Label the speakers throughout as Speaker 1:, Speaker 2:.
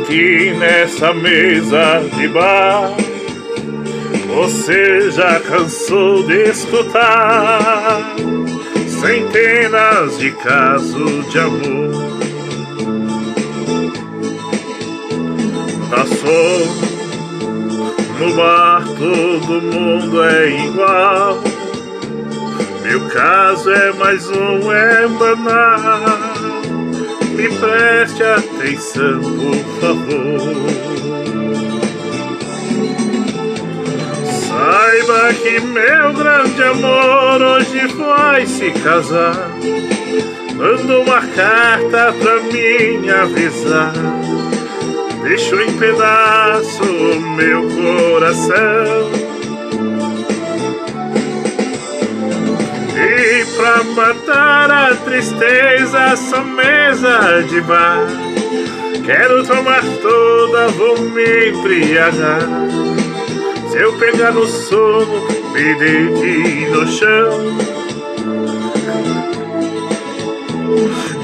Speaker 1: Aqui nessa mesa de bar, você já cansou de escutar centenas de casos de amor. Passou no bar, todo mundo é igual. Meu caso é mais um, é banal. Me preste atenção, por favor. Saiba que meu grande amor hoje vai se casar. Manda uma carta pra mim avisar. Deixou em pedaço meu coração. E pra matar a tristeza, essa mesa de bar, quero tomar toda, vou me embriagar. Se eu pegar no sono, me deite no chão.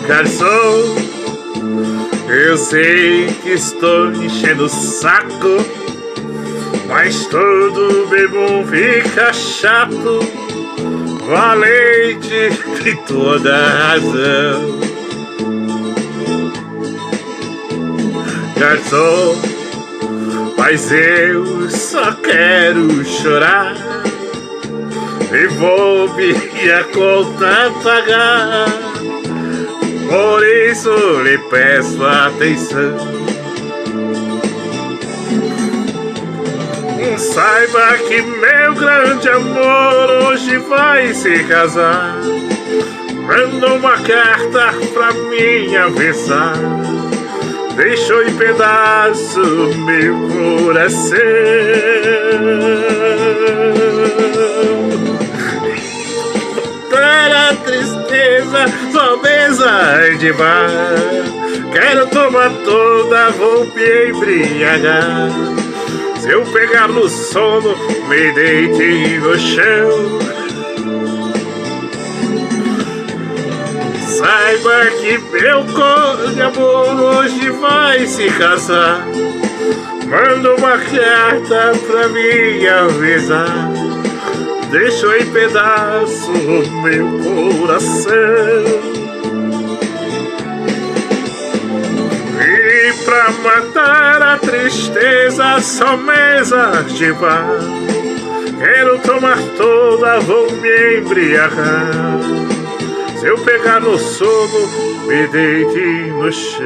Speaker 1: Garçom, eu sei que estou enchendo o saco, mas todo bebum fica chato. Valente tem toda a razão. Garçom, mas eu só quero chorar e vou minha conta pagar. Por isso lhe peço atenção. Saiba que meu grande amor hoje vai se casar. Manda uma carta pra mim avisar. Deixou em pedaço meu coração. Para a tristeza, só mesa de bar. Quero tomar toda, vou me embriagar. Se eu pegar no sono, me deite no chão. Saiba que meu cor de amor hoje vai se casar. Manda uma carta pra me avisar. Deixou em pedaço meu coração. E pra matar a tristeza, só mesas de bar. Quero tomar toda, vou me embriagar. Se eu pegar no sono, me deite no chão.